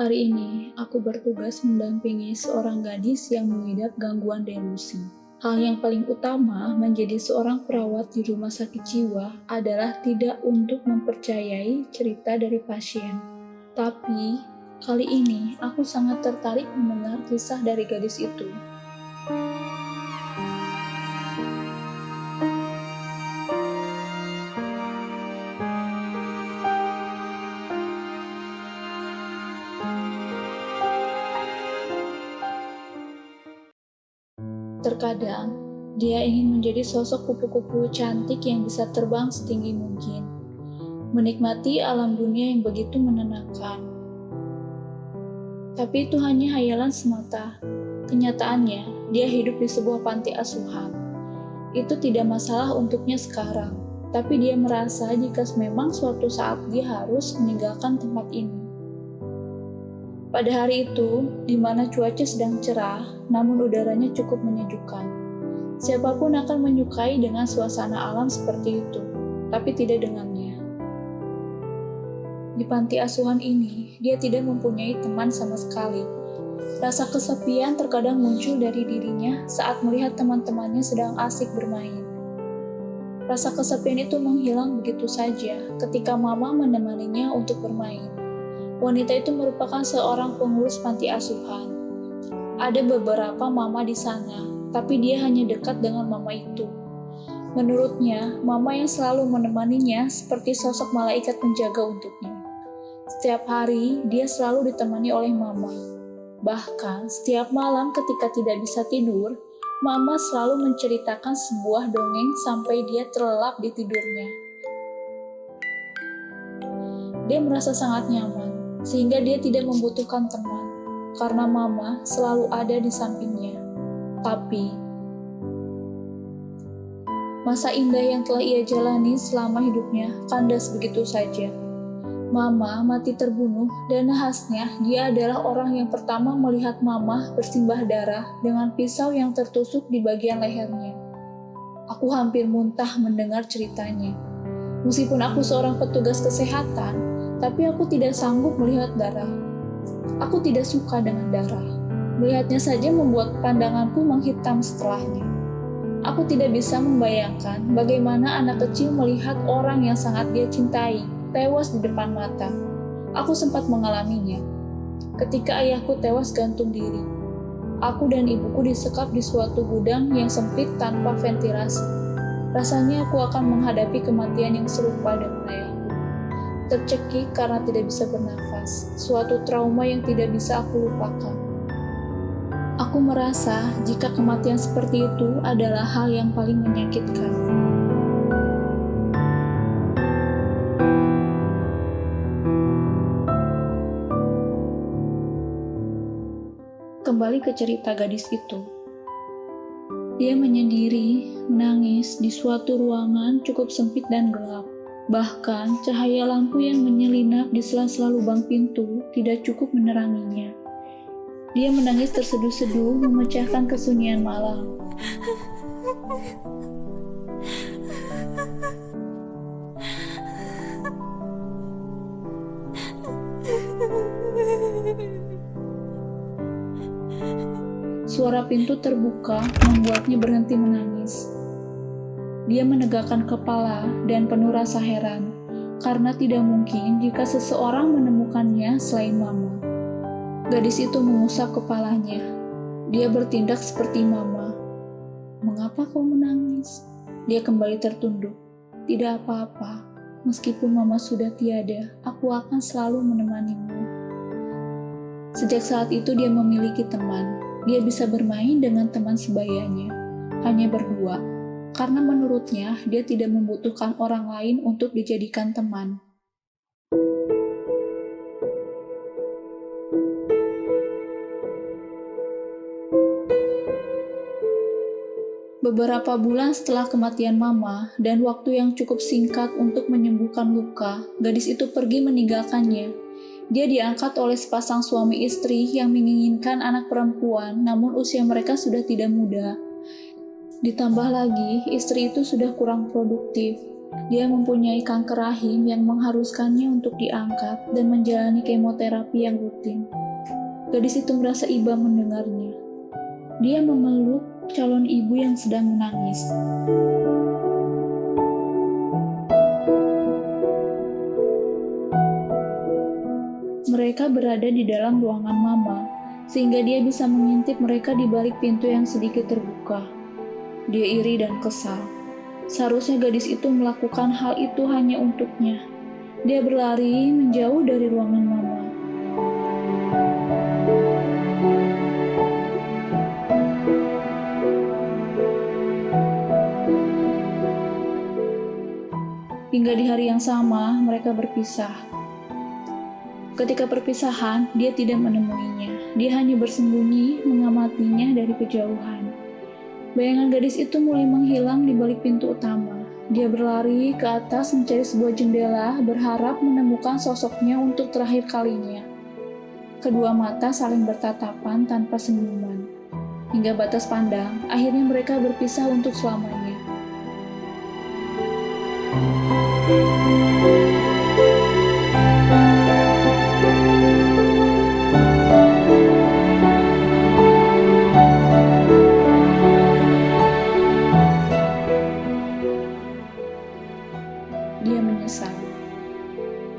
Hari ini, aku bertugas mendampingi seorang gadis yang mengidap gangguan delusi. Hal yang paling utama menjadi seorang perawat di rumah sakit jiwa adalah tidak untuk mempercayai cerita dari pasien. Tapi, kali ini aku sangat tertarik mendengar kisah dari gadis itu. Terkadang, dia ingin menjadi sosok kupu-kupu cantik yang bisa terbang setinggi mungkin, menikmati alam dunia yang begitu menenangkan. Tapi itu hanya hayalan semata. Kenyataannya, dia hidup di sebuah panti asuhan. Itu tidak masalah untuknya sekarang, tapi dia merasa jika memang suatu saat dia harus meninggalkan tempat ini. Pada hari itu, di mana cuaca sedang cerah, namun udaranya cukup menyejukkan. Siapapun akan menyukai dengan suasana alam seperti itu, tapi tidak dengannya. Di panti asuhan ini, dia tidak mempunyai teman sama sekali. Rasa kesepian terkadang muncul dari dirinya saat melihat teman-temannya sedang asik bermain. Rasa kesepian itu menghilang begitu saja ketika Mama menemaninya untuk bermain. Wanita itu merupakan seorang pengurus panti asuhan. Ada beberapa mama di sana, tapi dia hanya dekat dengan mama itu. Menurutnya, mama yang selalu menemaninya seperti sosok malaikat penjaga untuknya. Setiap hari, dia selalu ditemani oleh mama. Bahkan, setiap malam ketika tidak bisa tidur, mama selalu menceritakan sebuah dongeng sampai dia terlelap di tidurnya. Dia merasa sangat nyaman, sehingga dia tidak membutuhkan teman, karena mama selalu ada di sampingnya. Tapi, masa indah yang telah ia jalani selama hidupnya kandas begitu saja. Mama mati terbunuh dan nahasnya dia adalah orang yang pertama melihat mama bersimbah darah dengan pisau yang tertusuk di bagian lehernya. Aku hampir muntah mendengar ceritanya. Meskipun aku seorang petugas kesehatan, tapi aku tidak sanggup melihat darah. Aku tidak suka dengan darah. Melihatnya saja membuat pandanganku menghitam setelahnya. Aku tidak bisa membayangkan bagaimana anak kecil melihat orang yang sangat dia cintai tewas di depan mata. Aku sempat mengalaminya. Ketika ayahku tewas gantung diri, aku dan ibuku disekap di suatu gudang yang sempit tanpa ventilasi. Rasanya aku akan menghadapi kematian yang serupa dengan ayahku. Tercekik karena tidak bisa bernafas, suatu trauma yang tidak bisa aku lupakan. Aku merasa jika kematian seperti itu adalah hal yang paling menyakitkan. Kembali ke cerita gadis itu. Dia menyendiri, menangis di suatu ruangan cukup sempit dan gelap. Bahkan, cahaya lampu yang menyelinap di sela-sela lubang pintu tidak cukup meneranginya. Dia menangis terseduh-seduh memecahkan kesunyian malam. Suara pintu terbuka membuatnya berhenti menangis. Dia menegakkan kepala dan penuh rasa heran, karena tidak mungkin jika seseorang menemukannya selain mama. Gadis itu mengusap kepalanya. Dia bertindak seperti mama. "Mengapa kau menangis?" Dia kembali tertunduk. "Tidak apa-apa. Meskipun mama sudah tiada, aku akan selalu menemanimu." Sejak saat itu dia memiliki teman. Dia bisa bermain dengan teman sebayanya, hanya berdua. Karena menurutnya, dia tidak membutuhkan orang lain untuk dijadikan teman. Beberapa bulan setelah kematian mama dan waktu yang cukup singkat untuk menyembuhkan luka, gadis itu pergi meninggalkannya. Dia diangkat oleh sepasang suami istri yang menginginkan anak perempuan, namun usia mereka sudah tidak muda. Ditambah lagi, istri itu sudah kurang produktif. Dia mempunyai kanker rahim yang mengharuskannya untuk diangkat dan menjalani kemoterapi yang rutin. Gadis itu merasa iba mendengarnya. Dia memeluk calon ibu yang sedang menangis. Mereka berada di dalam ruangan Mama, sehingga dia bisa mengintip mereka di balik pintu yang sedikit terbuka. Dia iri dan kesal. Seharusnya gadis itu melakukan hal itu hanya untuknya. Dia berlari menjauh dari ruangan Mama. Hingga di hari yang sama, mereka berpisah. Ketika perpisahan, dia tidak menemuinya. Dia hanya bersembunyi, mengamatinya dari kejauhan. Bayangan gadis itu mulai menghilang di balik pintu utama. Dia berlari ke atas mencari sebuah jendela, berharap menemukan sosoknya untuk terakhir kalinya. Kedua mata saling bertatapan tanpa senyuman. Hingga batas pandang, akhirnya mereka berpisah untuk selamanya. Dia menyesal.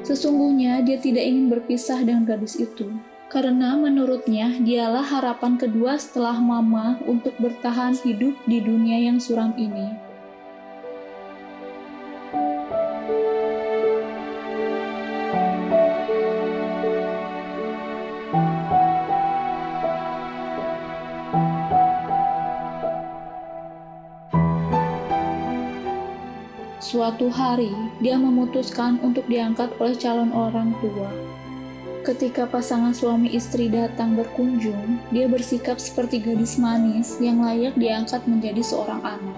Sesungguhnya dia tidak ingin berpisah dengan gadis itu, karena menurutnya dialah harapan kedua setelah Mama untuk bertahan hidup di dunia yang suram ini. Suatu hari, dia memutuskan untuk diangkat oleh calon orang tua. Ketika pasangan suami istri datang berkunjung, dia bersikap seperti gadis manis yang layak diangkat menjadi seorang anak.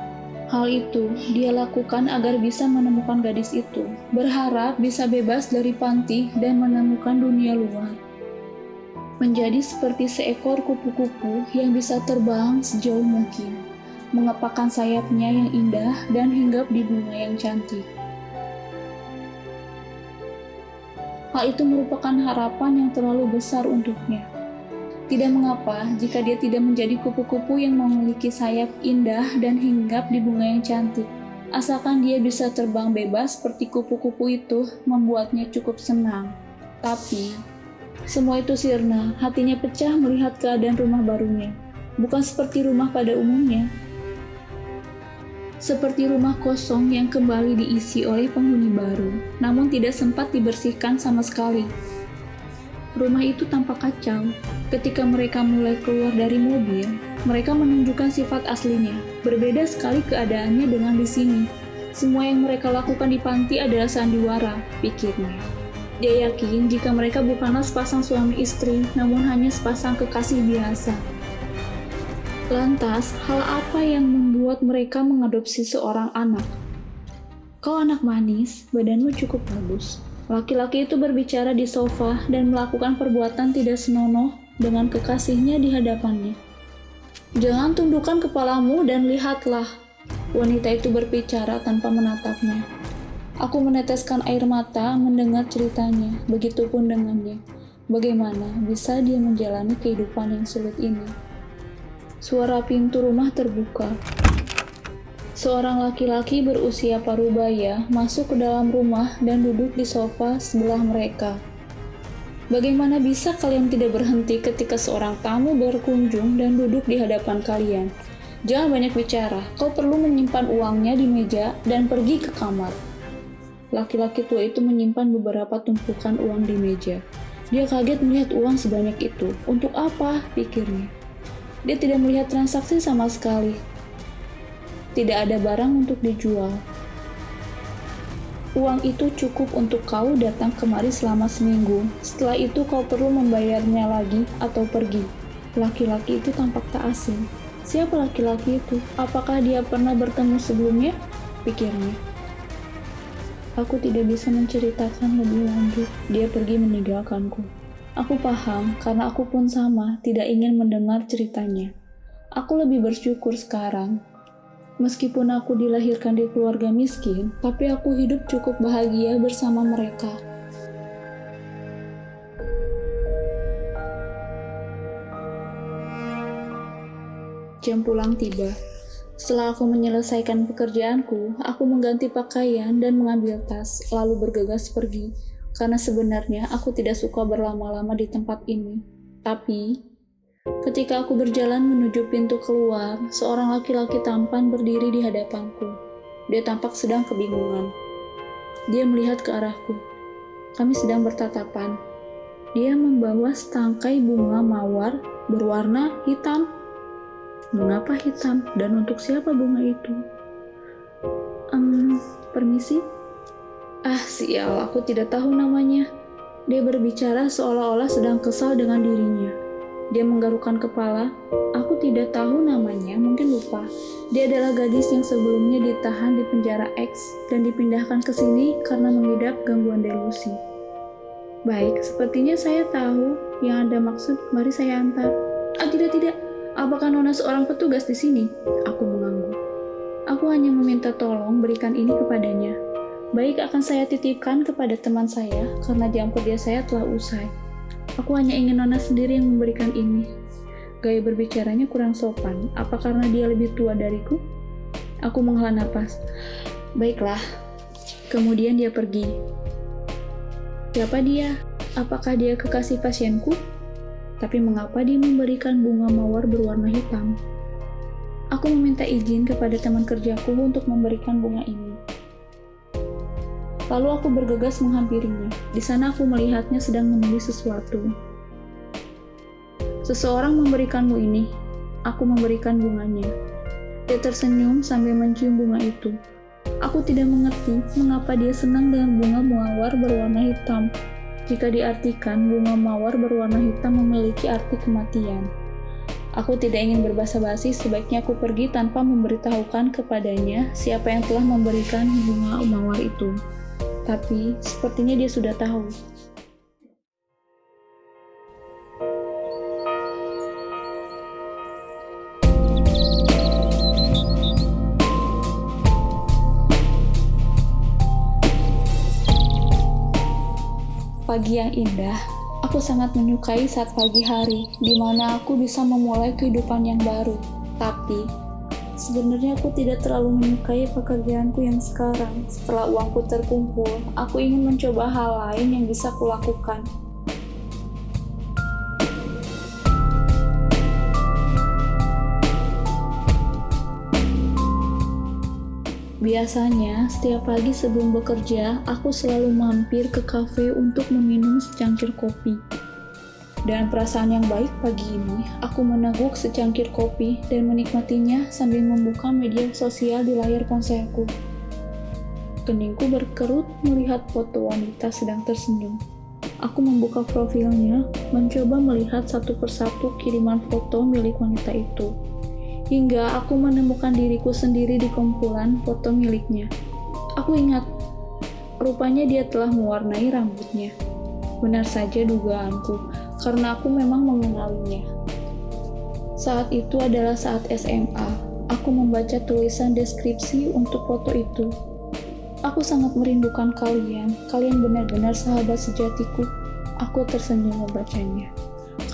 Hal itu dia lakukan agar bisa menemukan gadis itu, berharap bisa bebas dari panti dan menemukan dunia luar. Menjadi seperti seekor kupu-kupu yang bisa terbang sejauh mungkin, mengepakkan sayapnya yang indah dan hinggap di bunga yang cantik. Hal itu merupakan harapan yang terlalu besar untuknya. Tidak mengapa jika dia tidak menjadi kupu-kupu yang memiliki sayap indah dan hinggap di bunga yang cantik. Asalkan dia bisa terbang bebas seperti kupu-kupu itu membuatnya cukup senang. Tapi, semua itu sirna, hatinya pecah melihat keadaan rumah barunya. Bukan seperti rumah pada umumnya. Seperti rumah kosong yang kembali diisi oleh penghuni baru, namun tidak sempat dibersihkan sama sekali. Rumah itu tampak kacau. Ketika mereka mulai keluar dari mobil, mereka menunjukkan sifat aslinya. Berbeda sekali keadaannya dengan di sini. Semua yang mereka lakukan di panti adalah sandiwara, pikirnya. Dia yakin jika mereka bukanlah sepasang suami istri, namun hanya sepasang kekasih biasa. Lantas, hal apa yang membuat mereka mengadopsi seorang anak? Kau anak manis, badanmu cukup bagus. Laki-laki itu berbicara di sofa dan melakukan perbuatan tidak senonoh dengan kekasihnya di hadapannya. Jangan tundukkan kepalamu dan lihatlah. Wanita itu berbicara tanpa menatapnya. Aku meneteskan air mata mendengar ceritanya, begitupun dengannya. Bagaimana bisa dia menjalani kehidupan yang sulit ini? Suara pintu rumah terbuka. Seorang laki-laki berusia parubaya masuk ke dalam rumah dan duduk di sofa sebelah mereka. Bagaimana bisa kalian tidak berhenti ketika seorang tamu berkunjung dan duduk di hadapan kalian? Jangan banyak bicara, kau perlu menyimpan uangnya di meja dan pergi ke kamar. Laki-laki tua itu menyimpan beberapa tumpukan uang di meja. Dia kaget melihat uang sebanyak itu. Untuk apa? Pikirnya. Dia tidak melihat transaksi sama sekali. Tidak ada barang untuk dijual. Uang itu cukup untuk kau datang kemari selama seminggu. Setelah itu kau perlu membayarnya lagi atau pergi. Laki-laki itu tampak tak asing. Siapa laki-laki itu? Apakah dia pernah bertemu sebelumnya? Pikirnya. Aku tidak bisa menceritakan lebih lanjut. Dia pergi meninggalkanku. Aku paham, karena aku pun sama, tidak ingin mendengar ceritanya. Aku lebih bersyukur sekarang. Meskipun aku dilahirkan di keluarga miskin, tapi aku hidup cukup bahagia bersama mereka. Jam pulang tiba. Setelah aku menyelesaikan pekerjaanku, aku mengganti pakaian dan mengambil tas, lalu bergegas pergi. Karena sebenarnya aku tidak suka berlama-lama di tempat ini. Tapi, ketika aku berjalan menuju pintu keluar, seorang laki-laki tampan berdiri di hadapanku. Dia tampak sedang kebingungan. Dia melihat ke arahku. Kami sedang bertatapan. Dia membawa setangkai bunga mawar berwarna hitam. Mengapa hitam? Dan untuk siapa bunga itu? Permisi? Sial, aku tidak tahu namanya. Dia berbicara seolah-olah sedang kesal dengan dirinya. Dia menggarukkan kepala. Aku tidak tahu namanya, mungkin lupa. Dia adalah gadis yang sebelumnya ditahan di penjara X dan dipindahkan ke sini karena mengidap gangguan delusi. Baik, sepertinya saya tahu yang Anda maksud. Mari saya antar. Tidak. Apakah Nona seorang petugas di sini? Aku mengangguk. Aku hanya meminta tolong berikan ini kepadanya. Baik, akan saya titipkan kepada teman saya karena jam kerja saya telah usai. Aku hanya ingin Nona sendiri yang memberikan ini. Gaya berbicaranya kurang sopan. Apa karena dia lebih tua dariku? Aku menghela napas. Baiklah. Kemudian dia pergi. Siapa dia? Apakah dia kekasih pasienku? Tapi mengapa dia memberikan bunga mawar berwarna hitam? Aku meminta izin kepada teman kerjaku untuk memberikan bunga ini. Lalu aku bergegas menghampirinya. Di sana aku melihatnya sedang menulis sesuatu. Seseorang memberikanmu ini. Aku memberikan bunganya. Dia tersenyum sambil mencium bunga itu. Aku tidak mengerti mengapa dia senang dengan bunga mawar berwarna hitam. Jika diartikan, bunga mawar berwarna hitam memiliki arti kematian. Aku tidak ingin berbasa-basi, sebaiknya aku pergi tanpa memberitahukan kepadanya siapa yang telah memberikan bunga mawar itu. Tapi, sepertinya dia sudah tahu. Pagi yang indah, aku sangat menyukai saat pagi hari, di mana aku bisa memulai kehidupan yang baru. Tapi, sebenarnya aku tidak terlalu menyukai pekerjaanku yang sekarang. Setelah uangku terkumpul, aku ingin mencoba hal lain yang bisa kulakukan. Biasanya, setiap pagi sebelum bekerja, aku selalu mampir ke kafe untuk meminum secangkir kopi. Dengan perasaan yang baik pagi ini, aku meneguk secangkir kopi dan menikmatinya sambil membuka media sosial di layar ponselku. Keningku berkerut melihat foto wanita sedang tersenyum. Aku membuka profilnya, mencoba melihat satu persatu kiriman foto milik wanita itu. Hingga aku menemukan diriku sendiri di kumpulan foto miliknya. Aku ingat, rupanya dia telah mewarnai rambutnya. Benar saja dugaanku, karena aku memang mengenalinya. Saat itu adalah saat SMA. Aku membaca tulisan deskripsi untuk foto itu. Aku sangat merindukan kalian. Kalian benar-benar sahabat sejatiku. Aku tersenyum membacanya.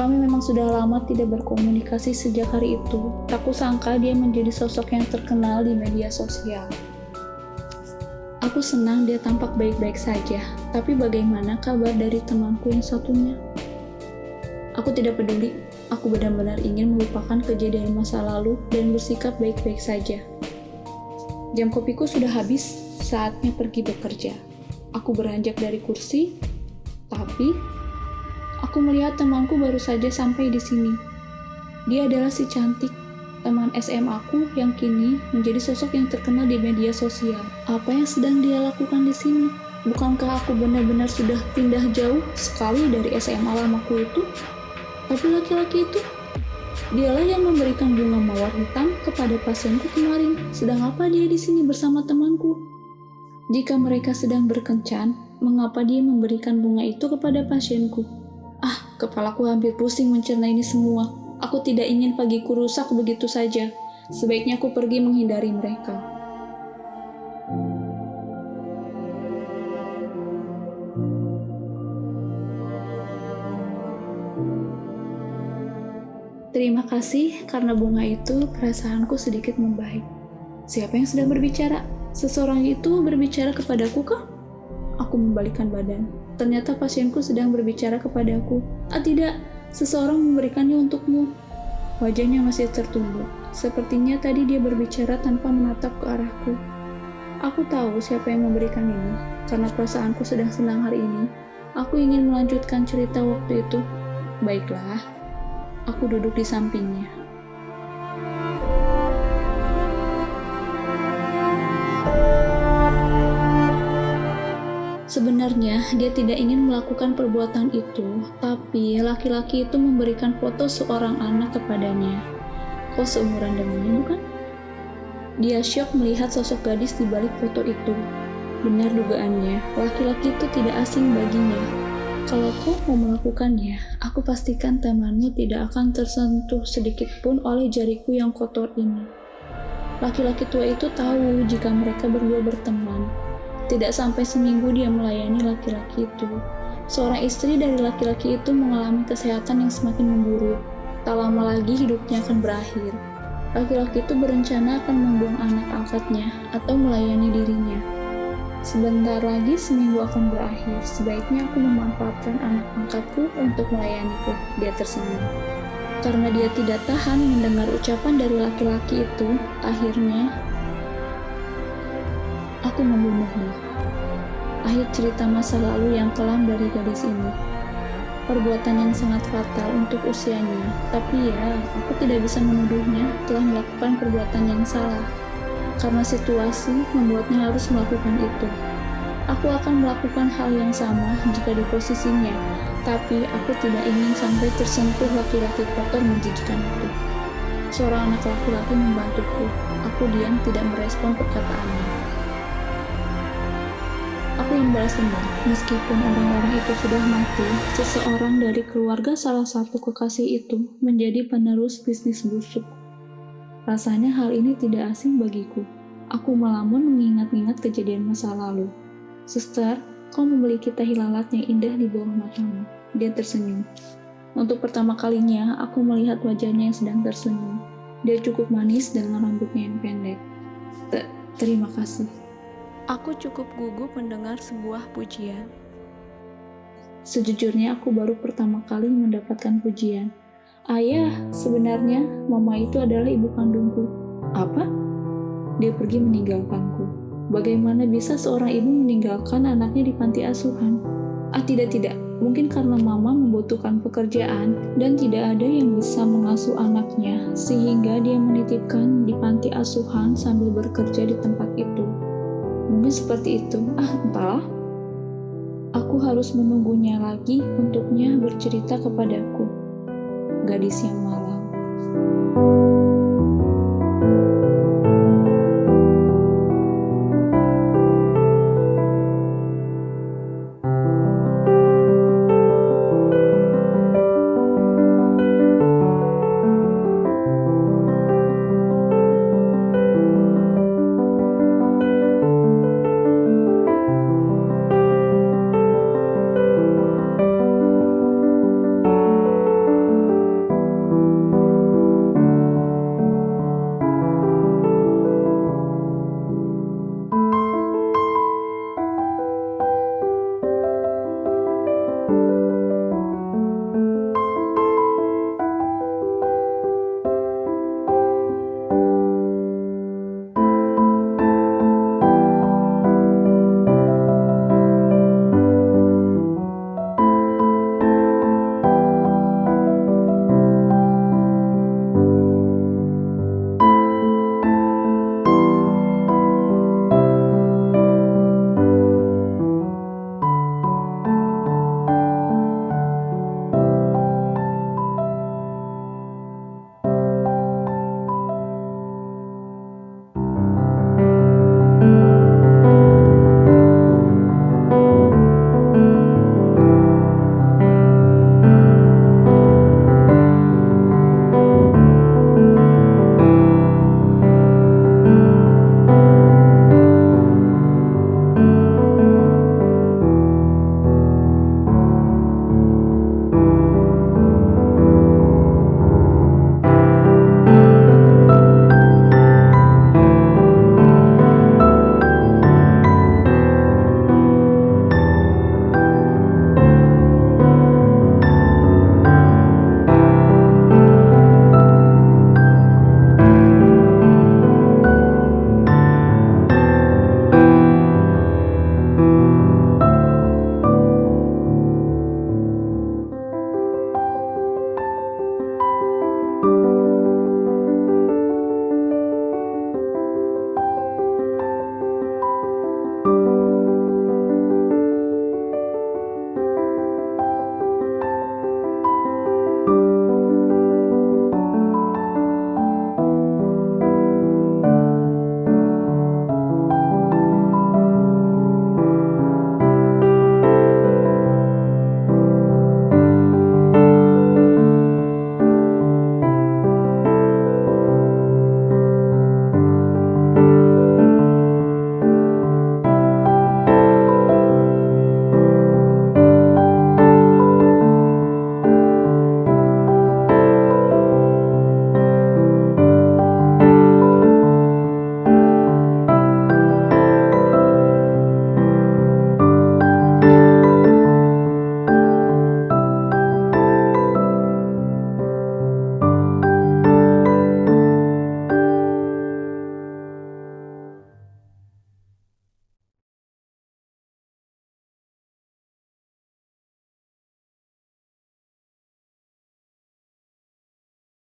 Kami memang sudah lama tidak berkomunikasi sejak hari itu. Tak kusangka dia menjadi sosok yang terkenal di media sosial. Aku senang dia tampak baik-baik saja, tapi bagaimana kabar dari temanku yang satunya? Aku tidak peduli, aku benar-benar ingin melupakan kejadian masa lalu dan bersikap baik-baik saja. Jam kopiku sudah habis, saatnya pergi bekerja. Aku beranjak dari kursi, tapi aku melihat temanku baru saja sampai di sini. Dia adalah si cantik, teman SMA aku yang kini menjadi sosok yang terkenal di media sosial. Apa yang sedang dia lakukan di sini? Bukankah aku benar-benar sudah pindah jauh sekali dari SMA lamaku itu? Tapi laki-laki itu, dialah yang memberikan bunga mawar hitam kepada pasienku kemarin. Sedang apa dia di sini bersama temanku? Jika mereka sedang berkencan, mengapa dia memberikan bunga itu kepada pasienku? Kepalaku hampir pusing mencerna ini semua. Aku tidak ingin pagiku rusak begitu saja. Sebaiknya aku pergi menghindari mereka. Terima kasih, karena bunga itu perasaanku sedikit membaik. Siapa yang sedang berbicara? Seseorang itu berbicara kepadaku kah? Aku membalikkan badan. Ternyata pasienku sedang berbicara kepadaku. Ah tidak, seseorang memberikannya untukmu. Wajahnya masih tertunduk. Sepertinya tadi dia berbicara tanpa menatap ke arahku. Aku tahu siapa yang memberikan ini. Karena perasaanku sedang senang hari ini, aku ingin melanjutkan cerita waktu itu. Baiklah, aku duduk di sampingnya. Sebenarnya dia tidak ingin melakukan perbuatan itu, tapi laki-laki itu memberikan foto seorang anak kepadanya. Kau seumuran dengannya, bukan? Dia syok melihat sosok gadis di balik foto itu. Benar dugaannya, laki-laki itu tidak asing baginya. Kalau kau mau melakukannya, aku pastikan temanmu tidak akan tersentuh sedikit pun oleh jariku yang kotor ini. Laki-laki tua itu tahu jika mereka berdua berteman. Tidak sampai seminggu dia melayani laki-laki itu. Seorang istri dari laki-laki itu mengalami kesehatan yang semakin memburuk. Tak lama lagi hidupnya akan berakhir. Laki-laki itu berencana akan membuang anak angkatnya atau melayani dirinya. Sebentar lagi seminggu akan berakhir. Sebaiknya aku memanfaatkan anak angkatku untuk melayaniku. Dia tersenyum. Karena dia tidak tahan mendengar ucapan dari laki-laki itu, akhirnya aku membunuhnya. Akhir cerita masa lalu yang kelam dari gadis ini. Perbuatan yang sangat fatal untuk usianya, tapi ya, aku tidak bisa menuduhnya telah melakukan perbuatan yang salah. Karena situasi membuatnya harus melakukan itu. Aku akan melakukan hal yang sama jika di posisinya, tapi aku tidak ingin sampai tersentuh laki-laki kotor menjijikan itu. Seorang anak laki-laki membantuku. Aku diam tidak merespon perkataannya. Aku ingin balas dendam, meskipun orang-orang itu sudah mati, seseorang dari keluarga salah satu kekasih itu menjadi penerus bisnis busuk. Rasanya hal ini tidak asing bagiku. Aku melamun mengingat-ingat kejadian masa lalu. Suster, kau memiliki tahi lalat yang indah di bawah matamu. Dia tersenyum. Untuk pertama kalinya, aku melihat wajahnya yang sedang tersenyum. Dia cukup manis dengan rambutnya yang pendek. Terima kasih. Aku cukup gugup mendengar sebuah pujian. Sejujurnya aku baru pertama kali mendapatkan pujian. Ayah, sebenarnya mama itu adalah ibu kandungku. Apa? Dia pergi meninggalkanku. Bagaimana bisa seorang ibu meninggalkan anaknya di panti asuhan? Tidak. Mungkin karena mama membutuhkan pekerjaan dan tidak ada yang bisa mengasuh anaknya, sehingga dia menitipkan di panti asuhan sambil bekerja di tempat itu. Mungkin seperti itu. Entahlah. Aku harus menunggunya lagi untuknya bercerita kepadaku. Gadis yang malang.